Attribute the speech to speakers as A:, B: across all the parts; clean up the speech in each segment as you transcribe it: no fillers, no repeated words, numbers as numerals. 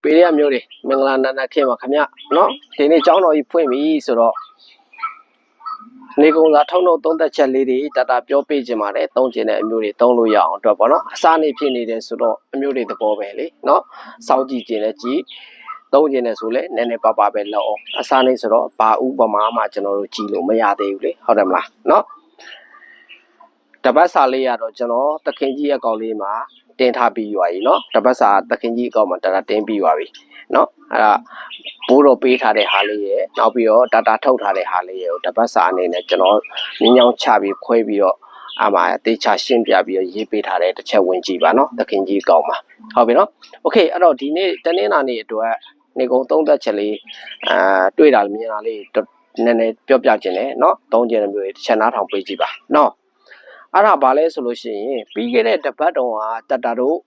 A: ပေးရမျိုးတွေမင်္ဂလာနန္ဒခင်ပါခင်ဗျနော်ဒီနေ့ကျောင်းတော်ကြီးဖွင့်ပြီဆိုတော့နေကုံသာထုံထုံသုံးသက်ချက်လေးတွေတတာပြောပေးခြင်းပါတယ်သုံးခြင်းတဲ့အမျိုးတွေသုံးလို့ရအောင်အတွက်ပေါ့နော်အစားနေဖြစ်နေတယ်ဆိုတော့အမျိုးတွေသဘောပဲလေနော်စောင့်ကြည့်ခြင်းလည်းကြည့်သုံးခြင်းနဲ့ဆိုလဲနည်းနည်းပါးပါးပဲလောက်အောင်အစားနေဆိုတော့ဘာဥပမာမှကျွန်တော်တို့ကြည့်လို့မရသေးဘူးလေဟုတ်တယ်မလားနော်တပတ်စာလေးရတော့ကျွန်တော်တခင်ကြီးအကောင်လေးမှာတင်ထားပြီးရွာကြီးနော်တပတ်စာတခင်ကြီးအကောင်မှာတတာတင်ပြီးရွာပြီနော်အဲ့ဒါဘိုးတော်ပေးထားတဲ့ဟာလေးရဲ့နောက်ပြီးတော့တာတာထုတ်ထားတဲ့ဟာလေးရဲ့တပတ်စာအနေနဲ့ကျွန်တော်ငင်းညောင်းချပြီးခွဲပြီးတော့အမှတေချာရှင်းပြပြီးတော့ရေးပေးထားတဲ့တစ်ချက်ဝင်ကြည့်ပါနော်တခင်ကြီးအကောင်မှာဟုတ်ပြီနော်โอเคအဲ့တော့ဒီနေ့တနင်္လာနေ့အတွက်နေကုံသုံးသက်ချက်လေးတွေ့တာမြင်တာလေးနည်းနည်းပြောပြခြင်းနဲ့နော်သုံးခြင်းမျိုးတွေတစ်ချက်နားထောင်ပေးကြည့်ပါနော်အဲ့ဒါဘာလဲဆိုလို့ရှိရင်ပြီးခဲ့တဲ့တပတ်တုန်းကတတတို့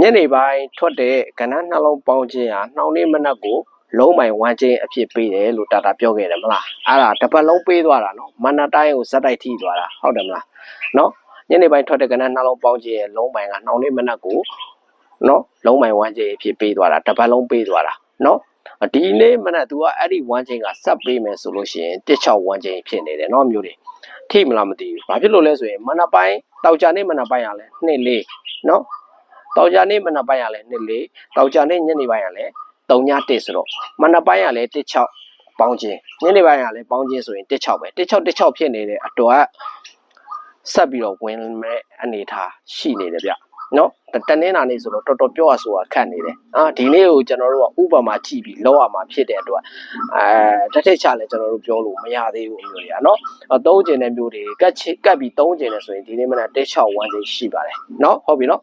A: ညနေပိုင်းထွက်တဲ့ကဏ္ဍနှလုံးပေါင်းခြင်းဟာနှောင်းနေ့မနက်ကိုလုံးမိုင်ဝမ်းခြင်းအဖြစ်ပေးတယ်လို့တာတာပြောခဲ့တယ်မလားအဲ့ဒါတပတ်လုံးပေးသွားတာနော်မနက်တိုင်းကိုဇက်တိုက်ထိသွားတာဟုတ်တယ်မလားနော်ညနေပိုင်းထွက်တဲ့ကဏ္ဍနှလုံးပေါင်းခြင်းရဲ့လုံးမိုင်ကနှောင်းနေ့မနက်ကိုနော်လုံးမိုင်ဝမ်းခြင်းအဖြစ်ပေးသွားတာတပတ်လုံးပေးသွားတာနော်ဒီနေ့မနက် तू ကအဲ့ဒီဝမ်းခြင်းကဆက်ပေးမယ်ဆိုလို့ရှိရင်16ဝမ်းခြင်းဖြစ်နေတယ်နော်မျိုးတွေထိမလားမသိဘူးဘာဖြစ်လို့လဲဆိုရင်မနက်ပိုင်းတောက်ကြနေ့မနက်ပိုင်းရလဲ2-4နော်တောက်ကြနေ့မနက်ပိုင်းရလဲ2-4တောက်ကြနေ့ညနေပိုင်းရလဲ3-1ဆိုတော့မနက်ပိုင်းရလဲ16ပေါင်းခြင်းညနေပိုင်းရလဲပေါင်းခြင်းဆိုရင်16ပဲ16ဖြစ်နေတဲ့အတွက်ဆက်ပြီးတော့ဝင်မဲ့အနေထားရှိနေတယ်ဗျနော်တနင်္လာနေ့ဆိုတော့တော်တော်ပြောရဆိုတာခက်နေတယ်ဒီနေ့ကိုကျွန်တော်တို့ကဥပမာကြည့်ပြီးလောက်ရမှာဖြစ်တဲ့အတွက်တစ်ထစ်ချလဲကျွန်တော်တို့ပြောလို့မရသေးဘူးမျိုးတွေကနော်သုံးကျင်တဲ့မျိုးတွေကတ်ပြီးသုံးကျင်တယ်ဆိုရင်ဒီနေ့မနက်16ဝမ်းချိန်ရှိပါတယ်နော်ဟုတ်ပြီနော်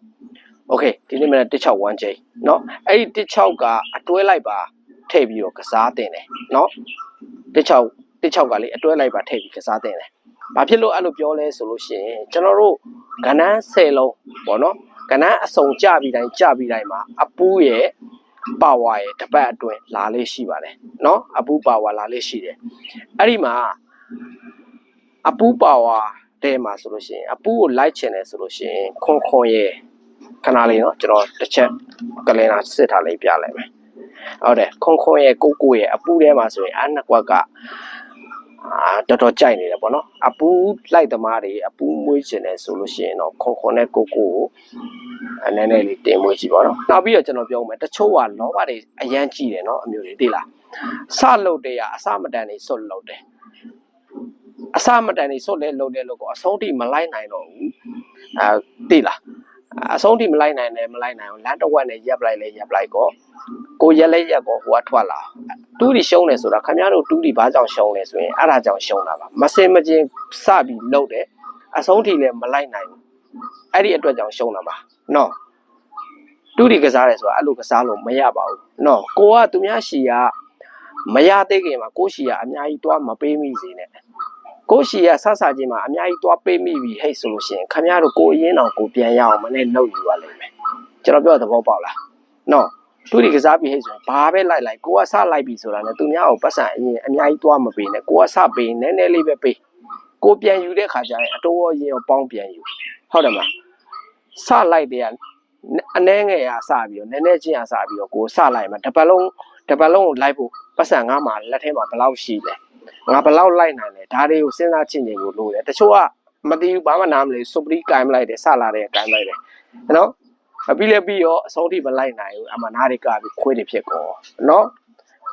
A: โอเคဒီနေ့မနက်16ဝမ်းချိန်နော်အဲ့ဒီ16ကအတွဲလိုက်ပါထည့်ပြီးတော့ကစားတင်တယ်နော်16ကလေအတွဲလိုက်ပါထည့်ပြီးကစားတင်တယ်ဘာဖြစ်လို့အဲ့လိုပြောလဲဆိုလို့ရှိရင်ကျွန်တော်တို့ကဏ္ဍ10လုံးပေါ့နော်ကဏ္ဍအစုံကြပြီးတိုင်းမှာအပူးရဲ့ပါဝါရဲ့တပတ်အတွင်းလာလေးရှိပါတယ်နော်အပူးပါဝါလာလေးရှိတယ်အဲ့ဒီမှာအပူးပါဝါတဲ့မှာဆိုလို့ရှိရင်အပူးကိုလိုက်ချင်တယ်ဆိုလို့ရှိရင်ခွန်ရဲ့ခဏလေးနော်ကျွန်တော်တစ်ချက်ကလင်နာစစ်ထားလေးပြလိုက်မယ်ဟုတ်တယ်ခွန်ရဲ့ကိုရဲ့အပူးထဲမှာဆိုရင်အနှစ်ကွက်ကတော်တော်ကြိုက်နေတယ်ပေါ့နော်အပူလိုက်သမားတွေအပူမွေးချင်တယ်ဆိုလို့ရှိရင်တော့ခွန်နဲ့ကိုနည်းနည်းလေးတင်မွေးကြည့်ပါတော့နောက်ပြီးတော့ကျွန်တော်ပြောမယ်တချို့ကလောဘတွေအရန်ကြည့်တယ်နော်အမျိုးတွေသိလားစလုတ်တဲ့အစမတန်နေစွတ်လုတ်တယ်အစမတန်နေစွတ်လဲလုတ်တယ်လို့ကိုအဆုံးထိမလိုက်နိုင်တော့ဘူးသိလားအဆုံးထိမလိုက်နိုင်ဘူးလမ်းတစ်ဝက်နဲ့ရပ်လိုက်ကိုရက်လက်ရက်ကိုဟိုကထွက်လာတူးတီရှုံးတယ်ဆိုတာခင်ဗျားတို့တူးတီဘာကြောင့်ရှုံးလဲဆိုရင်အဲ့ဒါကြောင့်ရှုံးတာပါမစင်မကျင်စပြီးလှုပ်တယ်အဆုံးထိလည်းမလိုက်နိုင်ဘူးအဲ့ဒီအတွက်ကြောင့်ရှုံးတာပါနော်တူးတီကစားတယ်ဆိုတာအဲ့လိုကစားလို့မရပါဘူးနော်ကိုကသူများရှီကမရသေးခင်မှာကိုရှီကအများကြီးတွားမပေးမိစေနဲ့ကိုရှီကဆဆချင်းမှာအများကြီးတွားပေးမိပြီဟဲ့ဆိုလို့ရှိရင်ခင်ဗျားတို့ကိုအရင်အောင်ကိုပြန်ရအောင်မနဲ့လှုပ်ယူရလိမ့်မယ်ကျွန်တော်ပြောတဲ့သဘောပေါက်လားနော်တူဒီကစားပြီးဟဲ့ဆိုရင်ဘာပဲလိုက်ကိုကစလိုက်ပြီဆိုတာနဲ့သူများကိုပတ်စံအရင်အများကြီးသွားမပေးနဲ့ကိုကစပေးနည်းနည်းလေးပဲပေးကိုပြန်ယူတဲ့ခါကျရင်အတိုးရောရင်ရောပေါင်းပြန်ယူဟုတ်တယ်မလားစလိုက်တဲ့အနှဲငယ်ရစပြီးတော့နည်းနည်းချင်းရစပြီးတော့ကိုစလိုက်မှာတပတ်လုံးကိုလိုက်ဖို့ပတ်စံငါမှလက်ထဲမှာဘယ်လောက်ရှိလဲငါဘယ်လောက်လိုက်နိုင်လဲဒါတွေကိုစဉ်းစားချင်းကိုလို့တယ်တချို့ကမသိဘူးဘာမှနားမလဲစုပရီကင်မလိုက်တယ်စလာတယ်ကင်လိုက်တယ်နော်ပြီးရောအဆုံးထိမလိုက်နိုင်ဘူးအမှနားတွေကပြီးခွေးတွေဖြစ်ကုန်နော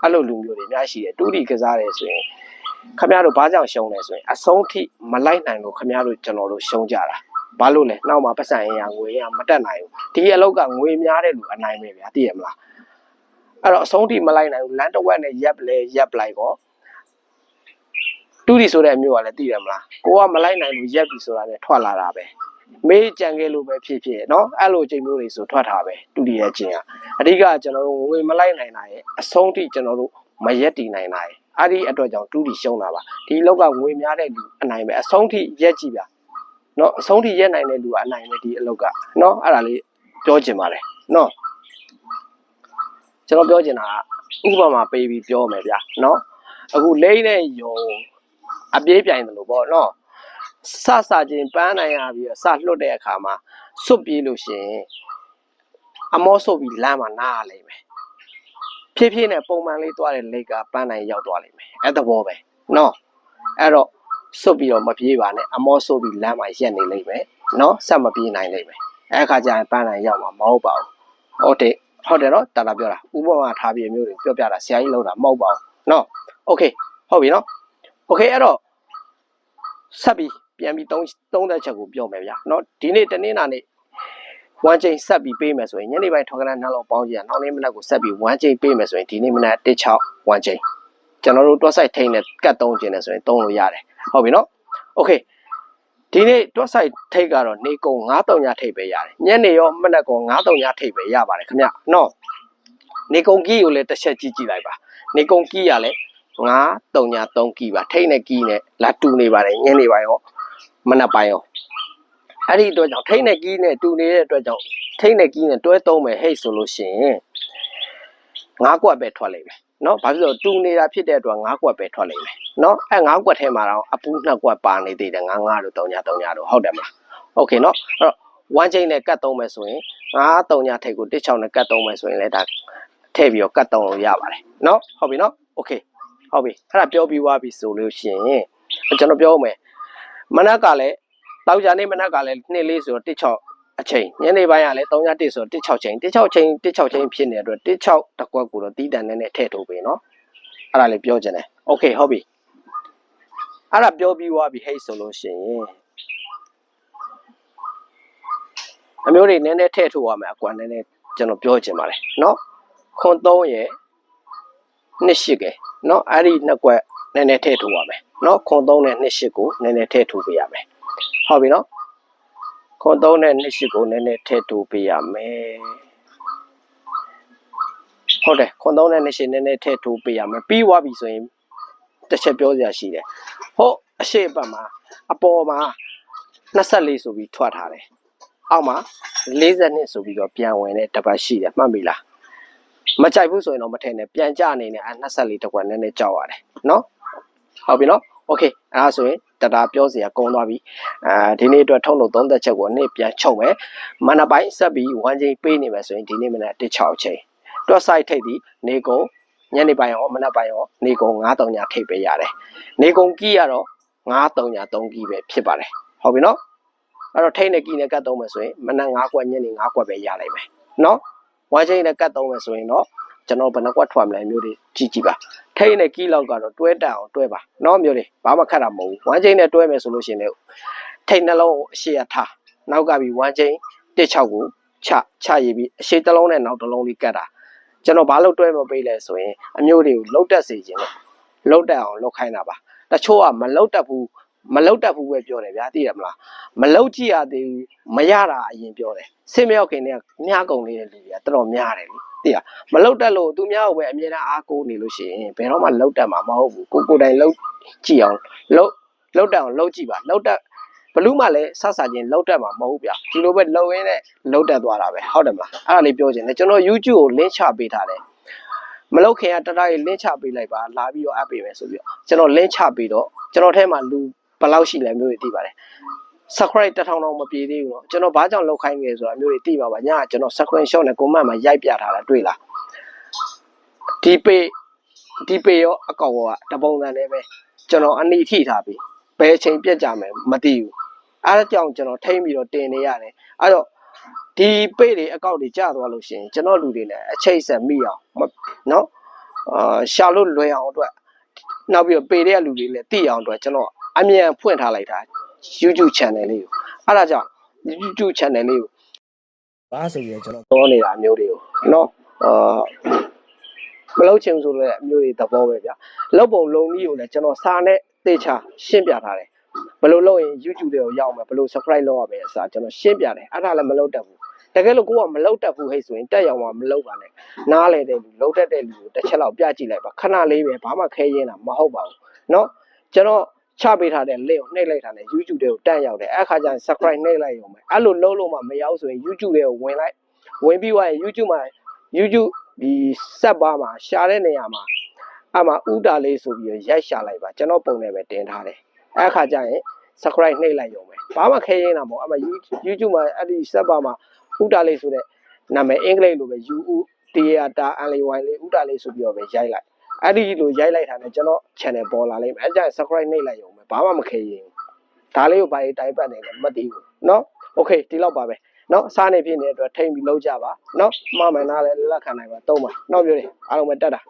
A: ်အဲ့လိုလူမျိုးတွေအများကြီးရှိတယ်တူတီကစားတယ်ဆိုရင်ခင်ဗျားတို့ဘာကြောင့်ရှုံးလဲဆိုရင်အဆုံးထိမလိုက်နိုင်လို့ခင်ဗျားတို့ကျွန်တော်တို့ရှုံးကြတာဘာလို့လဲနောက်မှပတ်စံရငွေရမတက်နိုင်ဘူးဒီအလောက်ကငွေများတဲ့လူအနိုင်ပဲဗျာသိရမလားအဲ့တော့အဆုံးထိမလိုက်နိုင်ဘူးလမ်းတစ်ဝက်နဲ့ရပ်လိုက်ကောတူတီဆိုတဲ့အမျိုးကလည်းသိရမလားကိုကမလိုက်နိုင်လို့ရပ်ပြီဆိုတာနဲ့ထွက်လာတာပဲမေးကြံခဲ့လို့ပဲဖြစ်เนาะအဲ့လိုချိန်မျိုးတွေဆိုထွက်တာပဲတူတည်ရဲ့ချင်းအဓိကကျွန်တော်တို့ငွေမလိုက်နိုင်တာရဲ့အဆုံးထိကျွန်တော်တို့မရက်တည်နိုင်တာရဲ့အဲ့ဒီအတွက်ကြောင့်တူတည်ရှုံးတာပါဒီလောက်ကငွေများတဲ့လူအနိုင်ပဲအဆုံးထိရက်ကြည့်ဗျာเนาะအဆုံးထိရက်နိုင်တဲ့လူကအနိုင်ပဲဒီအလောက်ကเนาะအဲ့ဒါလေးပြောချင်ပါတယ်เนาะကျွန်တော်ပြောချင်တာဥပမာပေးပြီးပြောမယ်ဗျာเนาะအခုလိမ့်တဲ့ယုံအပြေးပြိုင်တယ်လို့ပေါ့เนาะစချင်းပန်းနိုင်ရပြီးစလွတ်တဲ့အခါမှာစွတ်ပြေးလို့ရှိရင်အမောဆုပ်ပြီးလမ်းမှာနားရလိမ့်မယ် ဖြည်းဖြည်းနဲ့ပုံမှန်လေးသွားတဲ့လေကပန်းနိုင်ရောက်သွားလိမ့်မယ်အဲ့တဘောပဲနော်အဲ့တော့စွတ်ပြီးတော့မပြေးပါနဲ့အမောဆုပ်ပြီးလမ်းမှာရက်နေလိမ့်မယ်နော်ဆက်မပြေးနိုင်လိမ့်မယ်အဲ့ခါကျရင်ပန်းနိုင်ရောက်မှာမဟုတ်ပါဘူးဟုတ်တယ်နော်တာတာပြောတာဥပမာထားပြီးမျိုးတွေပြောပြတာဆရာကြီးလောက်တာမဟုတ်ပါဘူးနော်โอเคဟုတ်ပြီနော်โอเคအဲ့တော့ဆက်ပြီးပြန်ပြီးသုံးသက်ချက်ကိုပြောမယ်ဗျာနော်ဒီနေ့တနေ့နာနေ့1ချိန်ဆက်ပြီးပေးမယ်ဆိုရင်ညနေပိုင်းထောက်ကနနှလုံးပေါင်းကြည့်ရနောက်နေ့မနက်ကိုဆက်ပြီး1ချိန်ပေးမယ်ဆိုရင်ဒီနေ့မနက်16 1ချိန်ကျွန်တော်တို့တွက်ဆိုင်ထိန်းနဲ့ကတ်3ချိန်နဲ့ဆိုရင်သုံးလို့ရတယ်ဟုတ်ပြီနော်โอเคဒီနေ့တွက်ဆိုင်ထိတ်ကတော့နေကုံ9-3ညထိတ်ပဲရတယ်ညနေရောမနက်ကော9-3ညထိတ်ပဲရပါတယ်ခင်ဗျနော်နေကုံကြီးကိုလည်းတစ်ချက်ကြည့်လိုက်ပါနေကုံကြီးရလဲ9-3ည3ကြီးပါထိတ်နဲ့ကြီးနဲ့လာတူနေပါတယ်ညနေပိုင်းရောမနက်ပိုင်းရောအဲ့ဒီအတွက်ကြောင့်ထိတ်နဲ့ကြီးနဲ့တူနေတဲ့အတွက်ကြောင့်ထိတ်နဲ့ကြီးနဲ့တွဲသုံးမယ်ဟဲ့ဆိုလို့ရှိရင်9ကွက်ပဲထွက်လိမ့်မယ်နော်ဘာဖြစ်လို့တူနေတာဖြစ်တဲ့အတွက်9ကွက်ပဲထွက်လိမ့်မယ်နော်အဲ့9ကွက်ထဲမှာတော့အပူ2ကွက်ပါနေသေးတယ်9တို့3ည3ညတို့ဟုတ်တယ်မလားโอเคနော်အဲ့တော့1ချိန်နဲ့ကတ်သုံးမယ်ဆိုရင်9-3ညထိတ်ကို16နဲ့ကတ်သုံးမယ်ဆိုရင်လည်းဒါထည့်ပြီးတော့ကတ်သုံးလို့ရပါတယ်နော်ဟုတ်ပြီနော်โอเคဟုတ်ပြီအဲ့ဒါပြောပြီးသွားပြီဆိုလို့ရှိရင်ကျွန်တော်ပြောမယ်မနက်ကလည်းတောက်ကြနေမနက်ကလည်း2လေးဆိုတော့16အချိန်ညနေပိုင်းကလည်း3ည1ဆိုတော့16ချိန်16ချိန်ဖြစ်နေတဲ့အတွက်16တစ်ကွက်ကိုတော့တီးတန်နဲ့ထည့်ထုတ်ပေးနော်အဲ့ဒါလေးပြောချင်တယ်โอเคဟုတ်ပြီအဲ့ဒါပြောပြီးသွားပြီဟဲ့ဆိုလို့ရှိရင်အမျိုးတွေနည်းနည်းထည့်ထုတ်ရမယ်အကွာနည်းနည်းကျွန်တော်ပြောချင်ပါတယ်နော်ခွန်3ရဲ့28ကဲနော်အဲ့ဒီ2ကွက်နည်းနည်းထည့်ထုတ်ရမယ်နော်ခွန်3နဲ့28ကိုနည်းနည်းထည့်ထုတ်ပေးရမယ်ဟုတ်ပြီနော်ခွန်3နဲ့28ကိုနည်းနည်းထည့်ထုတ်ပေးရမယ်ဟုတ်တယ်ခွန်3နဲ့28နည်းနည်းထည့်ထုတ်ပေးရမယ်ပြီးသွားပြီဆိုရင်တစ်ချက်ပြောစရာရှိတယ်ဟုတ်အရှိတ်ပတ်မှာအပေါ်မှာ24ဆိုပြီးထွက်ထားတယ်အောက်မှာ42ဆိုပြီးတော့ပြန်ဝင်တဲ့တပတ်ရှိတယ်မှတ်ပြီလားမကြိုက်ဘူးဆိုရင်တော့မထည့်နဲ့ပြန်ကြအနေနဲ့24တကွက်နည်းနည်းကြောက်ရတယ်နော်ဟုတ်ပြီနော်โอเคအဲ့ဒါဆိုရင်တတာပြောစရာကုန်သွားပြီဒီနေ့အတွက်ထုံးလို့သုံးသက်ချက်ကိုနေ့ပြန်ချုပ်မယ်မနက်ပိုင်းဆက်ပြီး1ချိန်ပေးနေမယ်ဆိုရင်ဒီနေ့မနက်16ချိန်တွက်ဆိုင်ထိတ်ဒီနေကုန်ညနေပိုင်းရောမနက်ပိုင်းရောနေကုန်9-3ညထိတ်ပဲရတယ်နေကုန်ကြီးရတော့9-3ည3ကြီးပဲဖြစ်ပါတယ်ဟုတ်ပြီနော်အဲ့တော့ထိတ်နဲ့ကြီးနဲ့ကတ်သုံးမယ်ဆိုရင်မနက်9ကွက်ညနေ9ကွက်ပဲရနိုင်မယ်နော်1ချိန်နဲ့ကတ်သုံးမယ်ဆိုရင်တော့ကျွန်တော်ဘယ်နှကွက်ထွက်မလဲမျိုးတွေကြည့်ပါထိတ်နဲ့ကြီးလောက်ကတော့တွဲတန်အောင်တွဲပါနော်မျိုးတွေဘာမှခက်တာမဟုတ်ဘူး1ချိန်နဲ့တွဲမယ်ဆိုလို့ရှိရင်လည်းထိတ်နှလုံးကိုအရှိရထားနောက်ကပြီး1ချိန်16ကိုချရည်ပြီးအရှိတစ်လုံးနဲ့နောက်တစ်လုံးလေးကတ်တာကျွန်တော်ဘာလို့တွဲမပေးလဲဆိုရင်အမျိုးတွေကိုလှုပ်တက်စေခြင်းလို့လှုပ်တက်အောင်လှုပ်ခိုင်းတာပါတချို့ကမလှုပ်တက်ဘူးပဲပြောတယ်ဗျာသိရမလားမလှုပ်ကြည့်ရသေးဘူးမရတာအရင်ပြောတယ်စင်မြောက်ခင်เนี่ยမြားကုန်နေတဲ့လူတွေကတော်တော်များတယ်လေသိရမလှုပ်တက်လို့သူများကိုပဲအမြဲတမ်းအားကိုးနေလို့ရှိရင်ဘယ်တော့မှလှုပ်တက်မှာမဟုတ်ဘူးကိုတိုင်လှုပ်ကြည့်အောင်လှုပ်တက်အောင်လှုပ်ကြည့်ပါလှုပ်တက်ဘလူးမှလည်းဆဆချင်းလှုပ်တက်မှာမဟုတ်ဗျာဒီလိုပဲလှုပ်ရင်းနဲ့လှုပ်တက်သွားတာပဲဟုတ်တယ်မလားအဲ့ဒါလေးပြောချင်တယ်ကျွန်တော် YouTube ကို link ချပေးထားတယ်မလုပ်ခင်ကတတရေး link ချပေးလိုက်ပါလာပြီးတော့အပ်ပေးမယ်ဆိုပြီးတော့ကျွန်တော် link ချပေးတော့ကျွန်တော်ထဲမှာလူဘယ်လောက်ရှိလဲမျိုးတွေသိပါတယ် subscribe 1000တောင်မပြေသေးဘူးတော့ကျွန်တော်ဘာကြောင့်လောက်ခိုင်းနေဆိုတာမျိုးတွေသိပါပါညကကျွန်တော် screenshot နဲ့ comment မှာရိုက်ပြထားတာတွေ့လားဒီပေရောအကောက်ကတပုံစံနဲ့ပဲကျွန်တော်အနီထိထားပြီးဘယ်အချိန်ပြတ်ကြမယ်မသိဘူးအဲ့ဒါကြောင့်ကျွန်တော်ထိမ့်ပြီးတော့တင်နေရတယ်အဲ့တော့ဒီပေတွေအကောက်တွေကျသွားလို့ရှိရင်ကျွန်တော်လူတွေလည်းအချိတ်ဆက်မိအောင်နော်ရှာလို့လွယ်အောင်အတွက်နောက်ပြီးတော့ပေတဲ့လူတွေလည်းသိအောင်အတွက်ကျွန်တော်အမြန်ဖွင့်ထားလိုက်တာ YouTube channel လေးကိုအဲ့ဒါကြောင့် YouTube channel လေးကိုဘာဆိုပြီးကျွန်တော်တောနေတာမျိုးတွေကိုနော်မလုပ်ချင်ဆိုတဲ့အမျိုးတွေသဘောပဲဗျလောက်ပုံလုံးကြီးကိုလည်းကျွန်တော်စာနဲ့သေချာရှင်းပြထားတယ်ဘယ်လိုလုပ်ရင် YouTube တွေကိုရောက်မယ်ဘယ်လို subscribe လုပ်ရမယ်အစားကျွန်တော်ရှင်းပြတယ်အဲ့ဒါလည်းမလုပ်တတ်ဘူးတကယ်လို့ကိုကမလုပ်တတ်ဘူးဟဲ့ဆိုရင်တက်ရောက်မှမလုပ်ပါနဲ့နားလေတဲ့လူလုပ်တတ်တဲ့လူကိုတစ်ချက်လောက်ပြကြည့်လိုက်ပါခဏလေးပဲဘာမှခဲရင်းတာမဟုတ်ပါဘူးเนาะကျွန်တော်ချပေးထားတဲ့ link ကိုနှိပ်လိုက်တာနဲ့ YouTube တွေကိုတန်းရောက်တယ်အဲ့ခါကျရင် subscribe နှိပ်လိုက်ရုံပဲအဲ့လိုလုပ်လို့မှမရောက်ဆိုရင် YouTube တွေကိုဝင်ပြီးသွားရင် YouTube ဒီဆက်ပါမှာရှာတဲ့နေရာမှာအမှဥတာလေးဆိုပြီးရိုက်ရှာလိုက်ပါကျွန်တော်ပုံနဲ့ပဲတင်ထားတယ်အဲ့ခါကျရင် subscribe နှိပ်လိုက်ရုံပဲဘာမှခဲရင်းတာမဟုတ်အမှ YouTube မှာအဲ့ဒီဆက်ပါမှာဥတာလေးဆိုတဲ့နာမည်အင်္ဂလိပ်လိုပဲ UUT theater ly လေးဥတာလေးဆိုပြီးတော့ပဲရိုက်လိုက်အဲ့ဒီလိုရိုက်လိုက်တာနဲ့ကျွန်တော် channel ပေါ်လာလိမ့်မယ်အဲ့ကြရင် subscribe နှိပ်လိုက်ရုံပဲဘာမှမခဲရင်ဒါလေးကိုဘာတွေတိုင်းပတ်နေလဲမသိဘူးเนาะ okay ဒီလောက်ပါပဲเนาะစားနေဖြစ်နေတဲ့အတွက်ထိမ့်ပြီးလောက်ကြပါเนาะမှားမှန်သားလည်းလက်ခံနိုင်ပါသုံးပါเนาะပြောတယ်အားလုံးပဲတက်တာ